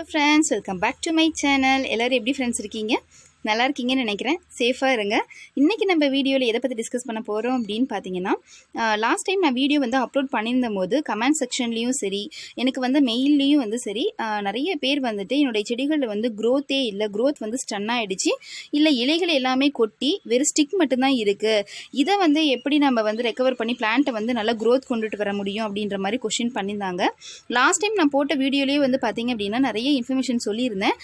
Hello friends, welcome back to my channel. எல்லாரும் எப்படி friends இருக்கீங்க? நல்லா இருக்கீங்கன்னு நினைக்கிறேன். சேஃபாக இருங்க. இன்றைக்கி நம்ம வீடியோவில் எதை பற்றி டிஸ்கஸ் பண்ண போகிறோம் அப்படின்னு பார்த்தீங்கன்னா, லாஸ்ட் டைம் நான் வீடியோ அப்லோட் பண்ணியிருந்த போது கமெண்ட் செக்ஷன்லேயும் சரி, எனக்கு மெயில்லையும் சரி, நிறைய பேர் என்னுடைய செடிகளில் க்ரோத்தே இல்லை, க்ரோத் ஸ்டன் ஆகிடுச்சு, இல்லை இலைகள் எல்லாமே கொட்டி வெறும் ஸ்டிக் மட்டும்தான் இருக்குது, இதை எப்படி நம்ம ரெக்கவர் பண்ணி பிளான்ட்டை நல்லா க்ரோத் கொண்டுட்டு வர முடியும் அப்படின்ற மாதிரி கொஷின் பண்ணியிருந்தாங்க. லாஸ்ட் டைம் நான் போட்ட வீடியோலேயே பார்த்தீங்க அப்படின்னா நிறைய இன்ஃபர்மேஷன் சொல்லியிருந்தேன்.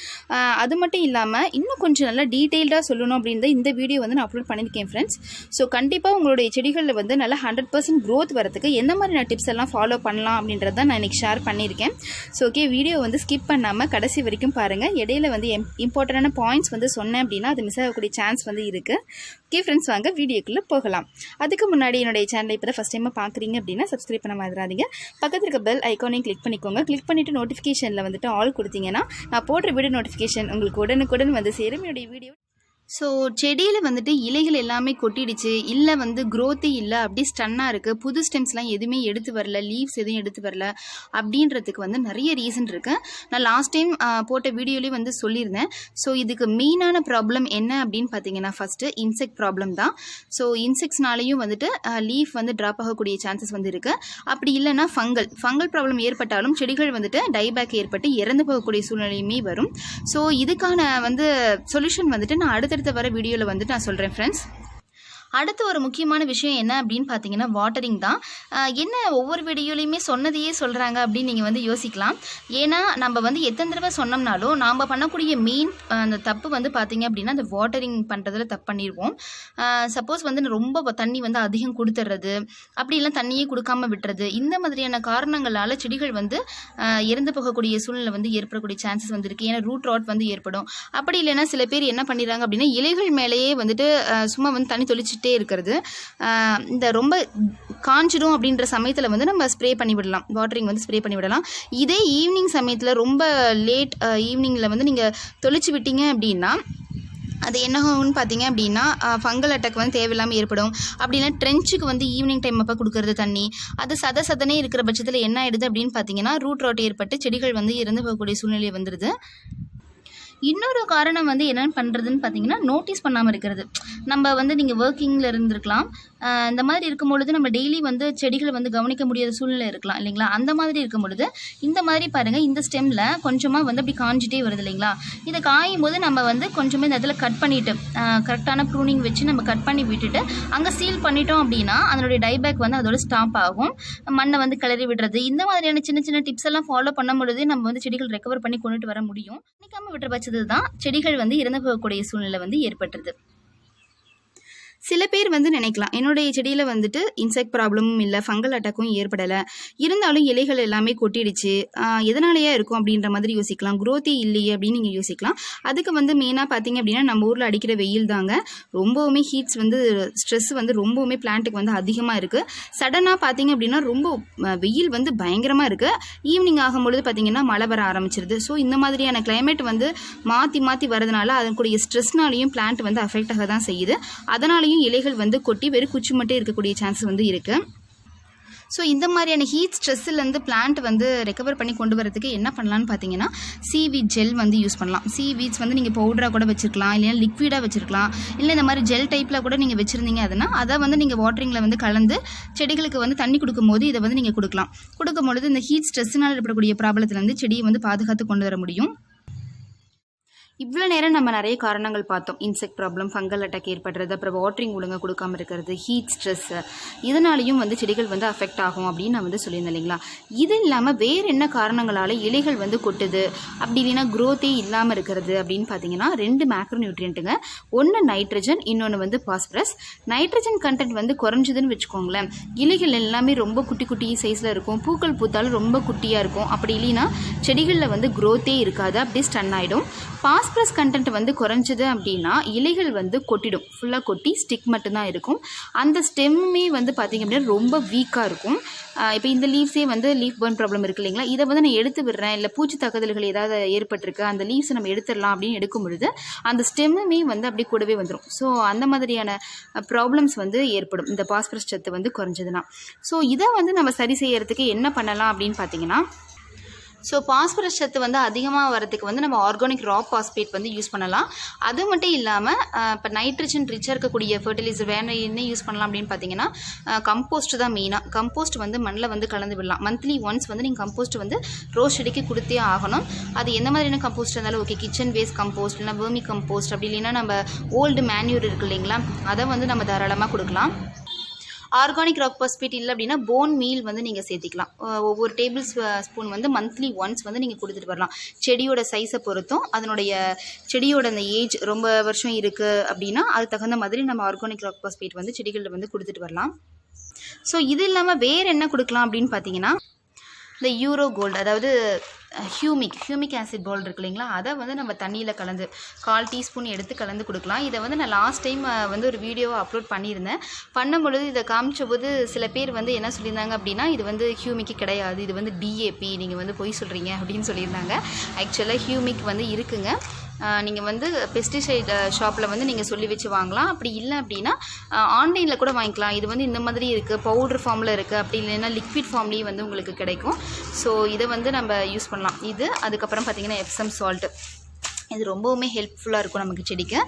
அது மட்டும் இல்லாமல் இன்னும் கொஞ்சம் நல்லா டீட்டெயில்டாக சொல்லணும் அப்படின்னு இந்த வீடியோ நான் அப்லோட் பண்ணியிருக்கேன் ஃப்ரெண்ட்ஸ். ஸோ கண்டிப்பாக உங்களுடைய செடிகளில் நல்லா 100% க்ரோத் வரதுக்கு எந்த மாதிரி நான் டிப்ஸ் எல்லாம் ஃபாலோ பண்ணலாம் அப்படின்றத நான் இன்றைக்கி ஷேர் பண்ணியிருக்கேன். ஸோ ஓகே, வீடியோ ஸ்கிப் பண்ணாமல் கடைசி வரைக்கும் பாருங்கள். இடையில இம்பார்ட்டண்டான பாயிண்ட்ஸ் சொன்னேன் அப்படின்னா அது மிஸ் ஆகக்கூடிய சான்ஸ் இருக்குது. ஓகே ஃப்ரெண்ட்ஸ், வாங்க வீடியோக்குள்ளே போகலாம். அதுக்கு முன்னாடி என்னுடைய சேனலை இப்போ தான் ஃபஸ்ட் டைமாக பார்க்குறீங்க அப்படின்னா சப்ஸ்கிரைப் பண்ண மாதிராதீங்க. பக்கத்தில் இருக்க பெல் ஐக்கானையும் கிளிக் பண்ணிக்கோங்க. கிளிக் பண்ணிவிட்டு நோட்டிஃபிகேஷனில் ஆல் கொடுத்தீங்கன்னா நான் போடுற வீடியோ நோட்டிஃபிகேஷன் உங்களுக்கு உடனுக்குடன் சேரும். என்னுடைய வீடியோ ஸோ செடியில் இலைகள் எல்லாமே கொட்டிடுச்சு, இல்லை க்ரோத்தே இல்லை, அப்படியே ஸ்டன்னாக இருக்குது, புது ஸ்டெம்ஸ்லாம் எதுவுமே எடுத்து வரல, லீவ்ஸ் எதுவும் எடுத்து வரல அப்படின்றதுக்கு நிறைய ரீசன் இருக்குது. நான் லாஸ்ட் டைம் போட்ட வீடியோலேயே சொல்லியிருந்தேன். ஸோ இதுக்கு மெயினான ப்ராப்ளம் என்ன அப்படின்னு பார்த்தீங்கன்னா, ஃபஸ்ட்டு இன்செக்ட் ப்ராப்ளம் தான். ஸோ இன்செக்ட்ஸ்னாலையும் லீஃப் ட்ராப் ஆகக்கூடிய சான்சஸ் இருக்குது. அப்படி இல்லைன்னா ஃபங்கல் ப்ராப்ளம் ஏற்பட்டாலும் செடிகள் டைபேக் ஏற்பட்டு இறந்து போகக்கூடிய சூழ்நிலையுமே வரும். ஸோ இதுக்கான சொல்யூஷன் நான் அடுத்த வர வீடியோவில் நான் சொல்கிறேன் ஃப்ரெண்ட்ஸ். அடுத்து ஒரு முக்கியமான விஷயம் என்ன அப்படின்னு பார்த்தீங்கன்னா, வாட்டரிங் தான். என்ன ஒவ்வொரு வீடியோலையுமே சொன்னதையே சொல்கிறாங்க அப்படின்னு நீங்கள் யோசிக்கலாம். ஏன்னா நம்ம எத்தனை தடவை சொன்னோம்னாலும் நாம் பண்ணக்கூடிய மெயின் அந்த தப்பு பார்த்தீங்க அப்படின்னா, அந்த வாட்டரிங் பண்ணுறதுல தப்பு பண்ணிடுவோம். சப்போஸ் ரொம்ப தண்ணி அதிகம் கொடுத்துட்றது, அப்படிலாம் தண்ணியே கொடுக்காமல் விட்டுறது, இந்த மாதிரியான காரணங்களால் செடிகள் இறந்து போகக்கூடிய சூழ்நிலை ஏற்படக்கூடிய சான்சஸ் இருக்குது. ஏன்னா ரூட் ராட் ஏற்படும். அப்படி இல்லைன்னா சில பேர் என்ன பண்ணிடுறாங்க அப்படின்னா, இலைகள் மேலேயே சும்மா தண்ணி தொளிச்சு இருக்கிறது. இந்த ரொம்ப காஞ்சிடும் அப்படின்ற சமயத்தில் நம்ம ஸ்ப்ரே பண்ணி விடலாம், வாட்டரிங் ஸ்ப்ரே பண்ணி விடலாம். இதே ஈவினிங் சமயத்தில் ரொம்ப லேட் ஈவினிங்கில் நீங்கள் தொளிச்சு விட்டீங்க அப்படின்னா அது என்ன ஆகும்னு பார்த்தீங்க அப்படின்னா, ஃபங்கல் அட்டாக் தேவையில்லாமல் ஏற்படும். அப்படின்னா ட்ரென்ச்சுக்கு ஈவினிங் டைம் அப்போ கொடுக்கறது தண்ணி அது சதனே இருக்கிற பட்சத்தில் என்ன ஆகிடுது அப்படின்னு பார்த்தீங்கன்னா, ரூட் ராட் ஏற்பட்டு செடிகள் இறந்து போகக்கூடிய சூழ்நிலை வந்துடுது. இன்னொரு காரணம் என்னென்னு பண்ணுறதுன்னு பார்த்தீங்கன்னா, நோட்டீஸ் பண்ணாமல் இருக்கிறது. நம்ம நீங்கள் ஒர்க்கிங்கில் இருந்திருக்கலாம், இந்த மாதிரி இருக்கும் பொழுது நம்ம டெய்லி செடிகளை கவனிக்க முடியாத சூழ்நிலை இருக்கலாம் இல்லைங்களா. அந்த மாதிரி இருக்கும் பொழுது இந்த மாதிரி பாருங்கள், இந்த ஸ்டெம்மில் கொஞ்சமாக அப்படி காஞ்சிட்டே வருது இல்லைங்களா. இதை காயும் போது நம்ம கொஞ்சமாக இந்த இடத்துல கட் பண்ணிவிட்டு கரெக்டான ப்ரூனிங் வச்சு நம்ம கட் பண்ணி விட்டுட்டு அங்கே சீல் பண்ணிட்டோம் அப்படின்னா அதனுடைய டைபேக் அதோட ஸ்டாப் ஆகும். மண்ணை கிளறி விடுறது, இந்த மாதிரியான சின்ன சின்ன டிப்ஸ் எல்லாம் ஃபாலோ பண்ணும் பொழுது நம்ம செடிகள் ரெக்கவர் பண்ணி கொண்டுட்டு வர முடியும். நினைக்காம விட்டுற பட்சத்தில் தான் செடிகள் இறந்து போகக்கூடிய சூழ்நிலை ஏற்பட்டுருது. சில பேர் நினைக்கலாம், என்னுடைய செடியில் இன்செக்ட் ப்ராப்ளமும் இல்லை, ஃபங்கல் அட்டாக்கும் ஏற்படலை, இருந்தாலும் இலைகள் எல்லாமே கொட்டிடுச்சு, எதனாலேயே இருக்கும் அப்படின்ற மாதிரி யோசிக்கலாம். க்ரோத்தே இல்லையே அப்படின்னு நீங்கள் யோசிக்கலாம். அதுக்கு மெயினாக பார்த்தீங்க அப்படின்னா, நம்ம ஊரில் அடிக்கிற வெயில் தாங்க. ரொம்பவுமே ஹீட்ஸ் ஸ்ட்ரெஸ் ரொம்பவுமே பிளான்ட்டுக்கு அதிகமாக இருக்குது. சடனாக பார்த்தீங்க அப்படின்னா ரொம்ப வெயில் பயங்கரமாக இருக்குது. ஈவினிங் ஆகும்பொழுது பார்த்தீங்கன்னா மழை வர ஆரம்பிச்சிருது. ஸோ இந்த மாதிரியான கிளைமேட் மாற்றி மாற்றி வரதுனால அதனுடைய ஸ்ட்ரெஸ்னாலையும் பிளான்ட் அஃபெக்ட் ஆக தான் செய்யுது. அதனாலையும் இலைகள் கொட்டி வெறும் குச்சி மட்டும் இருக்கக்கூடிய சான்சஸ் இருக்கு. ஸோ இந்த மாதிரியான ஹீட் ஸ்ட்ரெஸ்ஸிலேருந்து பிளான்ட் ரெக்கவர் பண்ணி கொண்டு வரதுக்கு என்ன பண்ணலான்னு பார்த்தீங்கன்னா, சீவீட் ஜெல் யூஸ் பண்ணலாம். சீவீட்ஸ் நீங்கள் பவுடராக கூட வச்சுருக்கலாம், இல்லைன்னா லிக்விடாக வச்சுருக்கலாம், இல்லை இந்த மாதிரி ஜெல் டைப்பில் கூட நீங்கள் வச்சுருந்தீங்க. அதை நீங்கள் வாட்டரிங்கில் கலந்து செடிகளுக்கு தண்ணி கொடுக்கும்போது இதை நீங்கள் கொடுக்கும்பொழுது இந்த ஹீட் ஸ்ட்ரெஸ்ஸினால் ஏற்படக்கூடிய ப்ராப்ளத்துலேருந்து செடியை பாதுகாத்து கொண்டு வர முடியும். இவ்வளோ நேரம் நம்ம நிறைய காரணங்கள் பார்த்தோம். இன்செக்ட் ப்ராப்ளம், ஃபங்கல் அட்டாக் ஏற்படுறது, அப்புறம் வாட்டரிங் ஒழுங்காக கொடுக்காம இருக்கிறது, ஹீட் ஸ்ட்ரெஸ், இதனாலையும் செடிகள் அஃபெக்ட் ஆகும் அப்படின்னு நான் சொல்லியிருந்தேன் இல்லைங்களா. இது இல்லாமல் வேறு என்ன காரணங்களால் இலைகள் கொட்டுது, அப்படி இல்லைன்னா க்ரோத்தே இல்லாமல் இருக்கிறது அப்படின்னு பார்த்தீங்கன்னா, 2 மேக்ரோ நியூட்ரியன்ட்டுங்க. ஒன்று நைட்ரஜன், இன்னொன்று பாஸ்பரஸ். நைட்ரஜன் கண்டென்ட் குறைஞ்சதுன்னு வச்சுக்கோங்களேன், இலைகள் எல்லாமே ரொம்ப குட்டி குட்டி சைஸில் இருக்கும், பூக்கள் பூத்தாலும் ரொம்ப குட்டியாக இருக்கும். அப்படி இல்லைன்னா செடிகளில் க்ரோத்தே இருக்காது, அப்படியே ஸ்டன் ஆகிடும். பாஸ்பரஸ் கண்டென்ட் குறைஞ்சது அப்படின்னா இலைகள் கொட்டிடும், ஃபுல்லாக கொட்டி ஸ்டிக் மட்டும்தான் இருக்கும். அந்த ஸ்டெம்மே பார்த்தீங்க அப்படின்னா ரொம்ப வீக்காக இருக்கும். இப்போ இந்த லீவ்ஸே லீஃப் பர்ன் ப்ராப்ளம் இருக்குது இல்லைங்களா, இதை நான் எடுத்து விடுறேன், இல்லை பூச்சி தாக்குதல்கள் ஏதாவது ஏற்பட்டிருக்கு, அந்த லீவ்ஸை நம்ம எடுத்துடலாம் அப்படின்னு எடுக்கும் பொழுது அந்த ஸ்டெம்முமே அப்படியே கூடவே வந்துடும். ஸோ அந்த மாதிரியான ப்ராப்ளம்ஸ் ஏற்படும் இந்த பாஸ்பரஸ் சத்து குறைஞ்சதுன்னா. ஸோ இதை நம்ம சரி செய்யறதுக்கு என்ன பண்ணலாம் அப்படின்னு பார்த்தீங்கன்னா, ஸோ பாஸ்பரஸ் சத்து வந்து அதிகமாக வரதுக்கு வந்து நம்ம ஆர்கானிக் ராக் பாஸ்பேட் வந்து யூஸ் பண்ணலாம். அது மட்டும் இல்லாமல் இப்போ நைட்ரஜன் ரிச்சாக இருக்கக்கூடிய ஃபர்டிலைசர் வேறு என்ன யூஸ் பண்ணலாம் அப்படின்னு பார்த்தீங்கன்னா கம்போஸ்ட் தான் மெயினாக. கம்போஸ்ட் வந்து மண்ணில் வந்து கலந்து விடலாம். மந்த்லி ஒன்ஸ் வந்து நீங்கள் கம்போஸ்ட் வந்து ரோஸ் செடிக்கு கொடுத்தே ஆகணும். அது எந்த மாதிரியான கம்போஸ்ட் இருந்தாலும் ஓகே, கிச்சன் வேஸ்ட் கம்போஸ்ட் இல்லைனா வெர்மி கம்போஸ்ட், அப்படி இல்லைன்னா நம்ம ஓல்டு மேன்யூர் இருக்குது இல்லைங்களா, அதை வந்து நம்ம தாராளமாக கொடுக்கலாம். ஆர்கானிக் ராக் பாஸ்பேட் இல்லை அப்படின்னா போன் மீல் வந்து நீங்கள் சேர்த்திக்கலாம். ஒவ்வொரு டேபிள் ஸ்பூன் வந்து மந்த்லி ஒன்ஸ் வந்து நீங்கள் கொடுத்துட்டு வரலாம். செடியோட சைஸை பொறுத்தும் அதனுடைய செடியோட அந்த ஏஜ் ரொம்ப வருஷம் இருக்குது அப்படின்னா அது தகுந்த மாதிரி நம்ம ஆர்கானிக் ராக் பாஸ்பேட் வந்து செடிகளில் வந்து கொடுத்துட்டு வரலாம். ஸோ இது இல்லாமல் வேறு என்ன கொடுக்கலாம் அப்படின்னு பார்த்தீங்கன்னா இந்த யூரோ கோல்டு, அதாவது ஹியூமிக் ஆசிட் பவுல் இருக்கு இல்லைங்களா, அதை வந்து நம்ம தண்ணியில் கலந்து 1/4 டீஸ்பூன் எடுத்து கலந்து கொடுக்கலாம். இதை வந்து நான் லாஸ்ட் டைம் வந்து ஒரு வீடியோவை அப்லோட் பண்ணியிருந்தேன். பண்ணும்பொழுது இதை காமிச்சபோது சில பேர் வந்து என்ன சொல்லியிருந்தாங்க அப்படின்னா இது வந்து ஹியூமிக்கு கிடையாது, இது வந்து டிஏபி, நீங்கள் வந்து பொய் சொல்கிறீங்க அப்படின்னு சொல்லியிருந்தாங்க. ஆக்சுவலாக ஹியூமிக் வந்து இருக்குங்க. நீங்கள் வந்து பெஸ்டிசைட் ஷாப்பில் வந்து நீங்கள் சொல்லி வச்சு வாங்கலாம். அப்படி இல்லை அப்படின்னா ஆன்லைனில் கூட வாங்கிக்கலாம். இது வந்து இந்த மாதிரி இருக்குது, பவுடர் ஃபார்மில் இருக்குது, அப்படி இல்லைன்னா லிக்விட் ஃபார்ம்லேயும் வந்து உங்களுக்கு கிடைக்கும். ஸோ இதை வந்து நம்ம யூஸ் பண்ணலாம். இது அதுக்கப்புறம் பார்த்திங்கன்னா எப்சம் சால்ட்டு, இது ரொம்பவுமே ஹெல்ப்ஃபுல்லாக இருக்கும் நமக்கு செடிக்கு.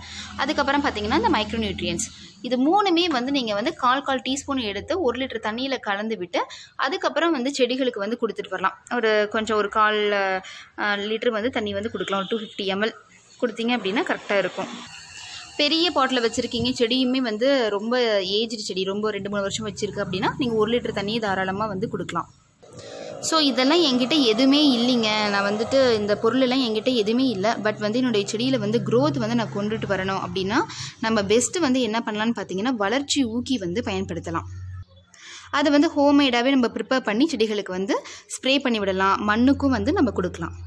அதுக்கப்புறம் பார்த்திங்கன்னா இந்த மைக்ரோ நியூட்ரியன்ஸ், இது மூணுமே வந்து நீங்கள் வந்து 1/4 டீஸ்பூன் எடுத்து 1 லிட்டர் தண்ணியில் கலந்து விட்டு அதுக்கப்புறம் வந்து செடிகளுக்கு வந்து கொடுத்துட்டு வரலாம். ஒரு 1/4 லிட்டர் வந்து தண்ணி வந்து கொடுக்கலாம். ஒரு 250 ml கொடுத்தீங்க அப்படின்னா கரெக்டாக இருக்கும். பெரிய பாட்டில் வச்சுருக்கீங்க, செடியுமே வந்து ரொம்ப ஏஜ்டு செடி, ரொம்ப 2-3 வருஷம் வச்சுருக்கு அப்படின்னா நீங்கள் 1 லிட்டர் தண்ணியை தாராளமாக வந்து கொடுக்கலாம். ஸோ இதெல்லாம் என்கிட்ட எதுவுமே இல்லைங்க, நான் வந்துட்டு இந்த பொருளெல்லாம் என்கிட்ட எதுவுமே இல்லை. பட் வந்து என்னுடைய செடியில் வந்து க்ரோத் வந்து நான் கொண்டுட்டு வரணும் அப்படின்னா நம்ம பெஸ்ட்டு வந்து என்ன பண்ணலான்னு பார்த்தீங்கன்னா வளர்ச்சி ஊக்கி வந்து பயன்படுத்தலாம். அது வந்து ஹோம்மேடாகவே நம்ம ப்ரிப்பேர் பண்ணி செடிகளுக்கு வந்து ஸ்ப்ரே பண்ணி விடலாம், மண்ணுக்கும் வந்து நம்ம கொடுக்கலாம்.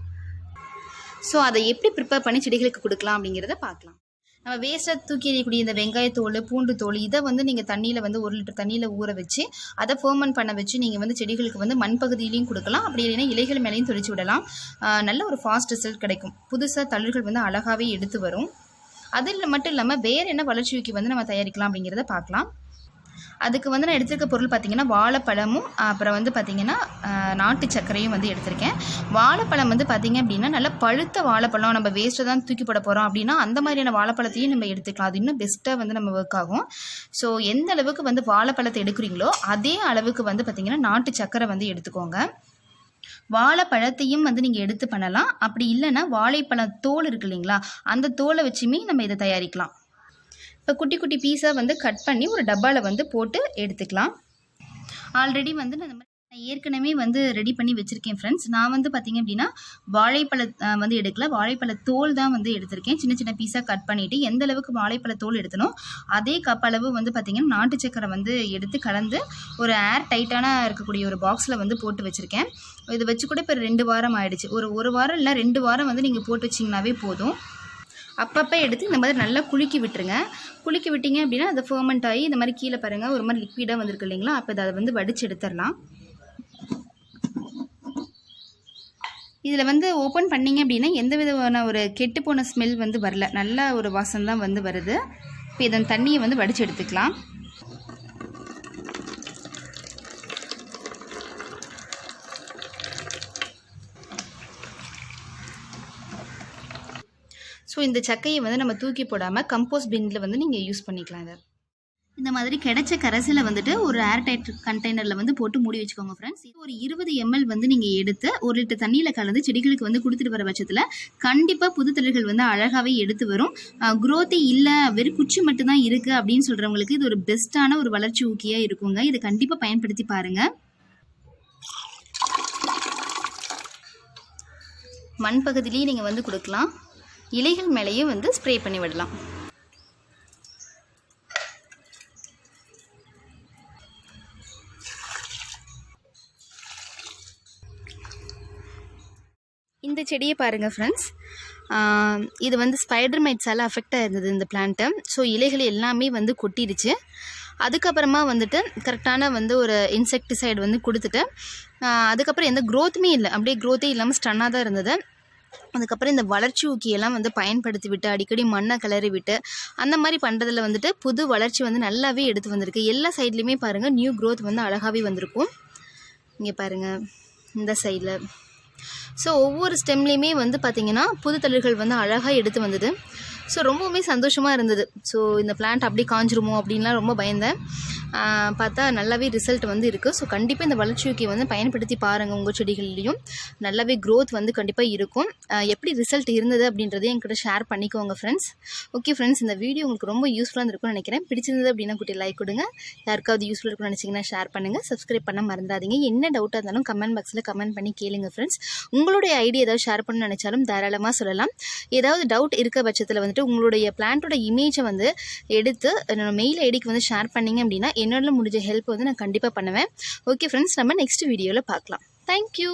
ஸோ அதை எப்படி ப்ரிப்பேர் பண்ணி செடிகளுக்கு கொடுக்கலாம் அப்படிங்கிறத பார்க்கலாம். நம்ம வேஸ்ட்டாக தூக்கி எறியக்கூடிய இந்த வெங்காயத்தோல், பூண்டு தோல், இதை வந்து நீங்கள் தண்ணியில் வந்து 1 லிட்டர் தண்ணியில் ஊற வச்சு அதை ஃபர்மெண்ட் பண்ண வச்சு நீங்கள் வந்து செடிகளுக்கு வந்து மண் பகுதியிலையும் கொடுக்கலாம். அப்படி இல்லைன்னா இலைகள் மேலேயும் தெளிச்சு விடலாம். நல்ல ஒரு ஃபாஸ்ட் ரிசல்ட் கிடைக்கும். புதுசாக தளிர்கள் வந்து அழகாகவே எடுத்து வரும். அது மட்டும் இல்லாமல் வேறு என்ன வளர்ச்சி ஊக்கி வந்து நம்ம தயாரிக்கலாம் அப்படிங்கிறத பார்க்கலாம். அதுக்கு வந்து நான் எடுத்துருக்க பொருள் பார்த்திங்கன்னா வாழைப்பழமும் அப்புறம் வந்து பார்த்திங்கன்னா நாட்டு சர்க்கரையும் வந்து எடுத்திருக்கேன். வாழைப்பழம் வந்து பார்த்திங்க அப்படின்னா நல்லா பழுத்த வாழைப்பழம், நம்ம வேஸ்ட்டை தான் தூக்கி போட போகிறோம் அப்படின்னா அந்த மாதிரியான வாழைப்பழத்தையும் நம்ம எடுத்துக்கலாம். அது இன்னும் பெஸ்ட்டாக வந்து நம்ம ஒர்க் ஆகும். ஸோ எந்த அளவுக்கு வந்து வாழைப்பழத்தை எடுக்கிறீங்களோ அதே அளவுக்கு வந்து பார்த்திங்கன்னா நாட்டு சர்க்கரை வந்து எடுத்துக்கோங்க. வாழைப்பழத்தையும் வந்து நீங்கள் எடுத்து பண்ணலாம். அப்படி இல்லைன்னா வாழைப்பழம் தோல் இருக்கு இல்லைங்களா, அந்த தோலை வச்சுமே நம்ம இதை தயாரிக்கலாம். இப்போ குட்டி குட்டி பீஸாக வந்து கட் பண்ணி ஒரு டப்பாவில் வந்து போட்டு எடுத்துக்கலாம். ஆல்ரெடி வந்து நான் ஏற்கனவே வந்து ரெடி பண்ணி வச்சுருக்கேன் ஃப்ரெண்ட்ஸ். நான் வந்து பார்த்திங்க அப்படின்னா வாழைப்பழ வந்து எடுக்கல, வாழைப்பழ தோல் தான் வந்து எடுத்திருக்கேன். சின்ன சின்ன பீஸாக கட் பண்ணிவிட்டு எந்த அளவுக்கு வாழைப்பழ தோல் எடுத்தனோ அதே கப் அளவு வந்து பார்த்திங்கன்னா நாட்டு சக்கரை வந்து எடுத்து கலந்து ஒரு ஏர் டைட்டான இருக்கக்கூடிய ஒரு பாக்ஸில் வந்து போட்டு வச்சுருக்கேன். இது வச்சு கூட இப்போ 2 வாரம் ஆகிடுச்சு. ஒரு வாரம் இல்லை 2 வாரம் வந்து நீங்கள் போட்டு வச்சிங்கனாவே போதும். அப்பப்போ எடுத்து இந்த மாதிரி நல்லா குலுக்கி விட்டுருங்க. குலுக்கி விட்டிங்க அப்படின்னா அது ஃபர்மெண்ட் ஆகி இந்த மாதிரி கீழே பாருங்கள் ஒரு மாதிரி லிக்விடாக வந்துருக்கு இல்லைங்களா, அப்போ அதை வந்து வடித்து எடுத்துடலாம். இதில் வந்து ஓப்பன் பண்ணிங்க அப்படின்னா எந்த விதமான ஒரு கெட்டு போன ஸ்மெல் வந்து வரல, நல்ல ஒரு வாசம் தான் வந்து வருது. இப்போ இதன் தண்ணியை வந்து வடித்து எடுத்துக்கலாம். ஸோ இந்த சக்கையை வந்து நம்ம தூக்கி போடாமல் கம்போஸ்ட் பின்னில் வந்து நீங்கள் யூஸ் பண்ணிக்கலாம். இதை இந்த மாதிரி கிடைச்ச கரைசலை வந்துட்டு ஒரு ஏர் டைட் கண்டெய்னரில் வந்து போட்டு மூடி வச்சுக்கோங்க ஃப்ரெண்ட்ஸ். இது ஒரு 20 ml வந்து நீங்கள் எடுத்து 1 லிட்டர் தண்ணியில் கலந்து செடிகளுக்கு வந்து கொடுத்துட்டு வர பட்சத்தில் கண்டிப்பாக புது தளிர்கள் வந்து அழகாகவே எடுத்து வரும். க்ரோத்தே இல்லை, வெறும் குச்சி மட்டும்தான் இருக்குது அப்படின்னு சொல்கிறவங்களுக்கு இது ஒரு பெஸ்ட்டான ஒரு வளர்ச்சி ஊக்கியாக இருக்குங்க. இதை கண்டிப்பாக பயன்படுத்தி பாருங்கள். மண் பகுதியிலேயே நீங்கள் வந்து கொடுக்கலாம், இலைகள் மேலேயும் வந்து ஸ்ப்ரே பண்ணி விடலாம். இந்த செடியை பாருங்கள் ஃப்ரெண்ட்ஸ், இது வந்து ஸ்பைடர் மைட்ஸால் அஃபெக்ட் ஆகிருந்தது இந்த பிளான்ட்டு. ஸோ இலைகள் எல்லாமே வந்து கொட்டிடுச்சு. அதுக்கப்புறமா வந்துட்டு கரெக்டான வந்து ஒரு இன்செக்டிசைடு வந்து கொடுத்துட்டு அதுக்கப்புறம் எந்த க்ரோத்துமே இல்லை, அப்படியே க்ரோத்தே இல்லாமல் ஸ்டன்னாக தான் இருந்தது. அதுக்கப்புறம் இந்த வளர்ச்சி ஊக்கியெல்லாம் வந்து பயன்படுத்தி விட்டு அடிக்கடி மண்ணை கிளறி விட்டு அந்த மாதிரி பண்ணுறதுல வந்துட்டு புது வளர்ச்சி வந்து நல்லாவே எடுத்து வந்திருக்கு. எல்லா சைட்லேயுமே பாருங்கள் நியூ க்ரோத் வந்து அழகாகவே வந்திருக்கும். இங்கே பாருங்கள் இந்த சைடில் ஸோ ஒவ்வொரு ஸ்டெம்லேயுமே வந்து பார்த்திங்கன்னா புது தளிர்கள் வந்து அழகாக எடுத்து வந்தது. ஸோ ரொம்பவுமே சந்தோஷமாக இருந்தது. ஸோ இந்த பிளான்ட் அப்படி காஞ்சிருமோ அப்படின்லாம் ரொம்ப பயந்தேன். பார்த்தா நல்லாவே ரிசல்ட் வந்து இருக்குது. ஸோ கண்டிப்பாக இந்த வளர்ச்சியூக்கி வந்து பயன்படுத்தி பாருங்கள். உங்கள் செடிகள்லேயும் நல்லாவே க்ரோத் வந்து கண்டிப்பாக இருக்கும். எப்படி ரிசல்ட் இருந்தது அப்படின்றதையும் என்கிட்ட ஷேர் பண்ணிக்கோங்க ஃப்ரெண்ட்ஸ். ஓகே ஃப்ரெண்ட்ஸ், இந்த வீடியோ உங்களுக்கு ரொம்ப யூஸ்ஃபுல்லாக இருக்கும்னு நினைக்கிறேன். பிடிச்சிருந்தது அப்படின்னா குட்டி லைக் கொடுங்க. யாருக்காவது யூஸ்ஃபுல்லாக இருக்கும்னு நினச்சிங்கன்னா ஷேர் பண்ணுங்கள். சப்ஸ்கிரைப் பண்ண மறந்துடாதீங்க. என்ன டவுட்டாக இருந்தாலும் கமெண்ட் பாக்ஸில் கமெண்ட் பண்ணி கேளுங்க ஃப்ரெண்ட்ஸ். உங்களுடைய ஐடியா ஏதாவது ஷேர் பண்ணணும்னு நினச்சாலும் தாராளமாக சொல்லலாம். ஏதாவது டவுட் இருக்க பட்சத்தில் வந்துட்டு உங்களுடைய பிளான்ட்டோட இமேஜை வந்து எடுத்து என்னோட மெயில் ஐடிக்கு வந்து ஷேர் பண்ணிங்க அப்படின்னா என்னோட முடிஞ்ச ஹெல்ப் வந்து நான் கண்டிப்பாக பண்ணுவேன். ஓகே ஃப்ரெண்ட்ஸ், நம்ம நெக்ஸ்ட் வீடியோவில் பார்க்கலாம். தேங்க்யூ.